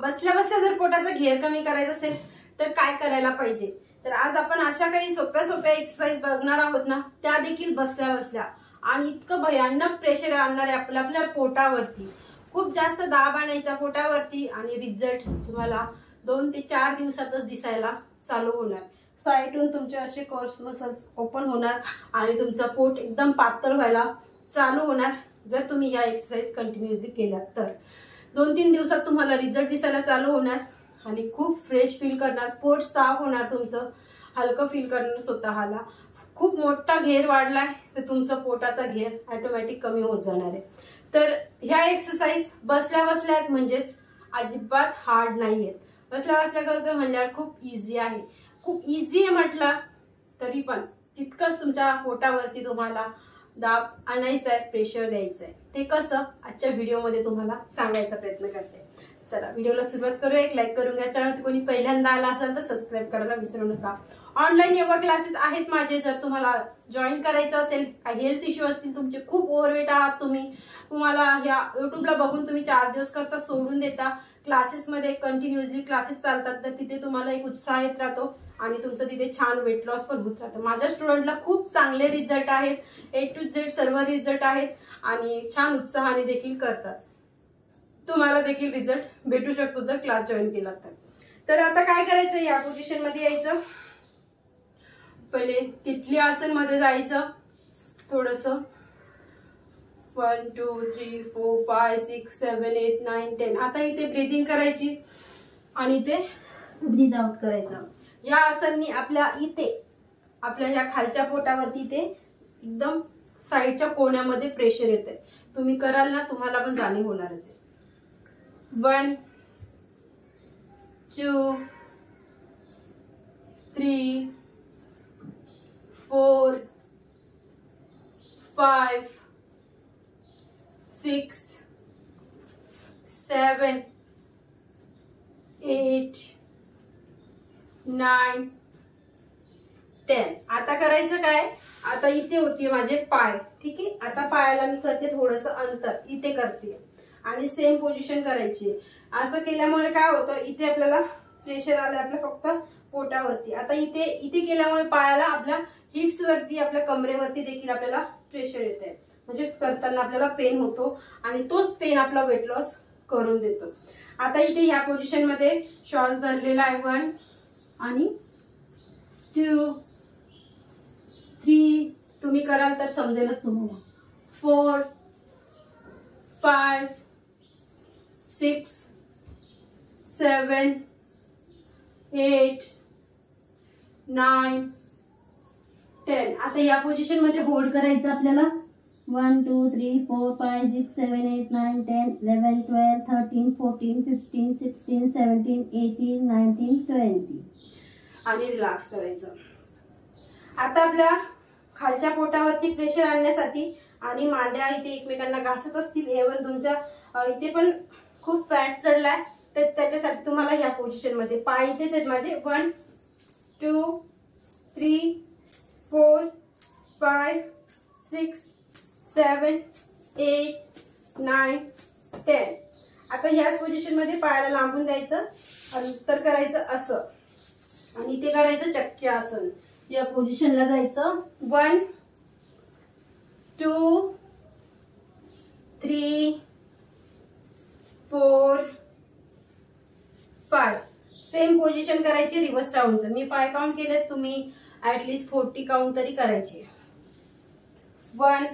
बसल्या बसल्या जर पोटाचा घेर कमी करायचा असेल तर काय करायला पाहिजे, तर आज आपण अशा काही सोप्या सोप्या एक्सरसाइज बघणार आहोत ना, त्या देखील बसल्या बसल्या आणि इतकं भयानक प्रेशर आणणार आहे आपल्या पोटावरती. खूप जास्त दाब आणायचा पोटावरती आणि रिझल्ट तुम्हाला 2 ते 4 दिवसातच दिसायला चालू होणार. साईडून तुमचे असे कोर्स मसल्स ओपन होणार आणि तुमचं पोट एकदम पातळ व्हायला चालू होणार जर तुम्ही या एक्सरसाइज कंटिन्युअसली केल्यात तर. 2-3 दिवसात तुम्हाला रिझल्ट दिसायला चालू होणार आणि खूप फ्रेश फील करणार, पोट साफ होणार, तुमचं हलकं फील करणार स्वतःला. खूप मोठा घेर वाढलाय तर तुमचं पोटाचा घेर ऑटोमॅटिक कमी होत जाणार आहे. तर ह्या एक्सरसाइज बसल्या बसल्या आहेत, म्हणजेच अजिबात हार्ड नाहीयेत. बसल्या बसल्या करतो म्हणल्यावर खूप इझी आहे. खूप इझी आहे म्हटलं तरी पण तितकंच तुमच्या पोटावरती तुम्हाला दाब आणायचा आहे, प्रेशर द्यायचं आहे. ते कसं आजच्या व्हिडिओमध्ये तुम्हाला सांगायचा प्रयत्न करते. चला व्हिडिओला सुरुवात करूया. एक लाईक करून घ्या. चॅनल कोणी पहिल्यांदा आला असेल तर सबस्क्राईब करायला विसरू नका. ऑनलाईन योगा क्लासेस आहेत माझे, जर तुम्हाला जॉईन करायचं असेल, हेल्थ इश्यू असतील तुमचे, खूप ओव्हरवेट आहात तुम्हाला या युट्यूबला बघून तुम्ही 4 दिवस करता सोडून देता, क्लासेसमध्ये कंटिन्युअसली क्लासेस चालतात, तर तिथे तुम्हाला एक उत्साह येत राहतो आणि तुमचं तिथे छान वेट लॉस पण होत राहतं. माझ्या स्टुडंटला खूप चांगले रिझल्ट आहेत, A to Z सर्व रिझल्ट आहेत आणि छान उत्साहाने देखील करतात. तुम्हाला देखील रिझल्ट भेटू शकतो जर क्लास जॉईन केला तर. तर आता काय करायचं, या पोझिशन मध्ये यायचं. पहिले तिथली आसन मध्ये जायचं थोडस. 1 2 3 4 5 6 7 8 9 10. आता इथे ब्रीदिंग करायची आणि इथे ब्रीद आउट करायचं. या आसननी आपल्या ह्या खालच्या पोटावरती ते एकदम साईडच्या कोण्यामध्ये प्रेशर येतंय. तुम्ही कराल ना, तुम्हाला पण जाणीव होणार असेल. 1 2 3 4 5 6 7 8 9 10. आता करायचं काय, आता इथे होती माझे पाय, ठीक आहे. आता पायाला मी करते थोडस अंतर, इथे करते आणि सेम पोझिशन करायची. असं केल्यामुळे काय होतं, इथे आपल्याला प्रेशर आलं आपल्या फक्त पोटावरती. आता इथे केल्यामुळे पायाला आपल्या हिप्स वरती, आपल्या कमरेवरती देखील आपल्याला प्रेशर येत आहे, म्हणजे करताना आपल्याला पेन होतो आणि तोच पेन आपला वेट लॉस करून देतो. आता इथे या पोझिशन मध्ये श्वास भरलेला आहे. 1 आणि 2 3, तुम्ही कराल तर समजेलच तुम्हाला. 4 5 6 7 8 9 10. आता या पोझिशन मध्ये होल्ड करायचं आपल्याला. 1 2 3 4 5 6 7 8 9 10 11 12 13 14 15 16 17 18 19 20 आणि रिलॅक्स करायचं. आता आपल्या खालच्या पोटावरती प्रेशर आणण्यासाठी आणि मांड्या इथे एकमेकांना घासत असतील, एव्हन तुमच्या इथे पण खूप फॅट चढलाय, तर त्याच्यासाठी तुम्हाला या पोझिशन मध्ये पाय इथेच आहेत माझे. 1 2 3 4 5 6 7 8 9 10. आता ह्याच पोझिशन मध्ये पायाला लांबून द्यायचं, अंतर करायचं असं आणि इथे करायचं चक्की आसन. या पोझिशनला जायचं. 1 2 3 4 5. सेम पोझिशन करायची रिव्हर्स राऊंडचं. मी 5 काउंट केले, तुम्ही ऍटलीस्ट 40 काउंट तरी करायचे. 1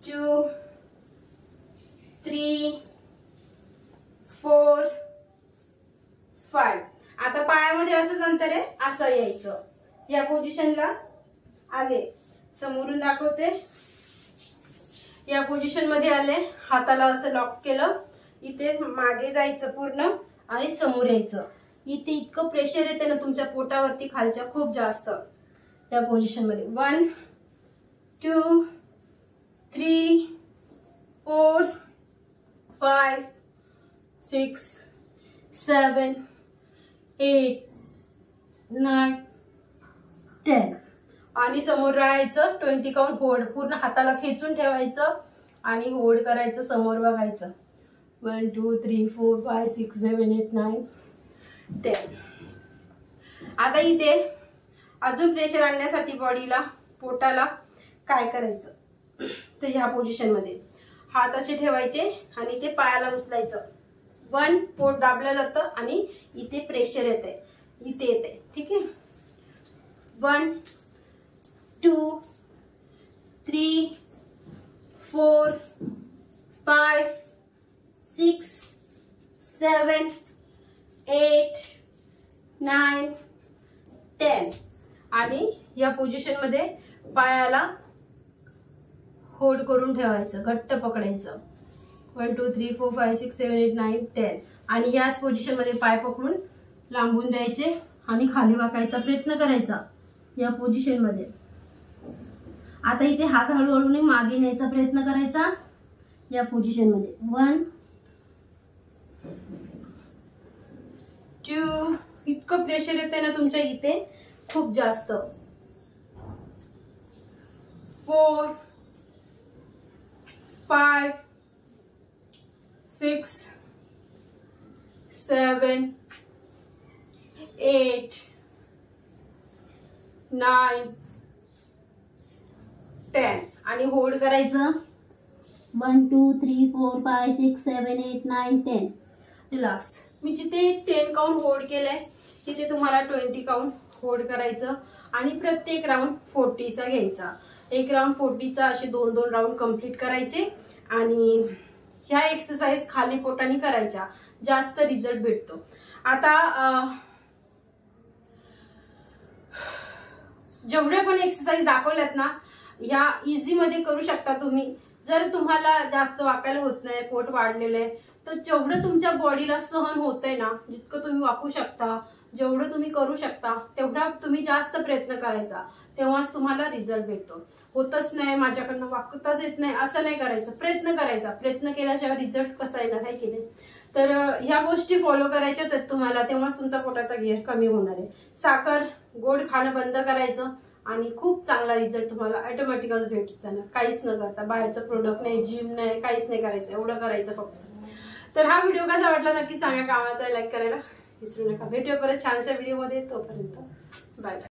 2 3 4 5. आता पायामध्ये असंच अंतर आहे, असं यायचं. या पोझिशनला आले, समोरून दाखवते. या पोझिशन मध्ये आले, हाताला असं लॉक केलं, इथे मागे जायचं पूर्ण आणि समोर यायचं. इथे इतकं प्रेशर येते ना तुमच्या पोटावरती खालच्या, खूप जास्त. या पोझिशन मध्ये 1 2 3 4 5 6 7 8 9 10. आणि समोर राहायचं. 20 काउंट होल्ड, पूर्ण हाताला खेचून ठेवायचं आणि होल्ड करायचं, समोर बघायचं. 1 2 3 4 5 6 7 8 9 10. आता इथे अजून प्रेशर आणण्यासाठी बॉडीला, पोटाला काय करायचं, तर ह्या पोझिशन मध्ये हात असे ठेवायचे आणि ते पायाला उचलायचं. 1 पोट दाबलं जातं आणि इथे प्रेशर येते, इथे येते. ठीक आहे. 1 2 3 4 5 6 7 8 9 10. आणि या पोझिशन मध्ये पायाला होल्ड करून ठेवायचं, घट्ट पकडायचं. 1 2 3 4 5 6 7 8 9 10. आणि याच पोझिशन मध्ये पाय पकडून लांबून द्यायचे आणि खाली वाकायचा प्रयत्न करायचा या पोझिशन मध्ये. आता इथे हात हळूहळू मागे न्यायचा प्रयत्न करायचा या पोझिशन मध्ये. 1 2. इतकं प्रेशर येते ना तुमच्या इथे, खूप जास्त. 4 5 6 7 8 9 10. आणि होल्ड करायचं. 1 2 3 4 5 6 7 8 9 10. रिलॅक्स. मी जिथे 10 काउंट होल्ड केलंय तिथे तुम्हाला 20 काउंट होल्ड करायचं आणि प्रत्येक राऊंड 40चा घ्यायचा. एक राऊंड 40चा असे 2-2 राऊंड कंप्लीट करायचे. आणि ह्या एक्सरसाइज खाली पोटाने करायच्या, जास्त रिझल्ट भेटतो. आता जेवढ्या पण एक्सरसाइज दाखवल्यात ना, ह्या इझी मध्ये करू शकता तुम्ही. जर तुम्हाला जास्त वाकायला होत नाही, पोट वाढलेलं आहे, तर जेवढं तुमच्या बॉडीला सहन होतंय ना, जितकं तुम्ही वाकू शकता, जेवढं तुम्ही करू शकता तेवढा तुम्ही जास्त प्रयत्न करायचा, तेव्हाच तुम्हाला रिझल्ट भेटतो. होतच नाही, माझ्याकडनं वाकताच येत नाही, असं नाही करायचं. प्रयत्न करायचा. प्रयत्न केल्याशिवाय रिझल्ट कसा येणार आहे की नाही. तर ह्या गोष्टी फॉलो करायच्याच आहेत तुम्हाला, तेव्हाच तुमचा पोटाचा घेर कमी होणार आहे. साखर, गोड खाणं बंद करायचं आणि खूप चांगला रिझल्ट तुम्हाला ऑटोमॅटिकच भेटत जाणार. काहीच न करता, बाहेरचं प्रोडक्ट नाही, जिम नाही, काहीच नाही करायचं, एवढं करायचं फक्त. तर हा व्हिडिओ कसा वाटला नक्की सांगा, कामाचा लाईक करायला विसरू नका. भेटूया परत छानशा व्हिडिओ मध्ये. तोपर्यंत बाय बाय.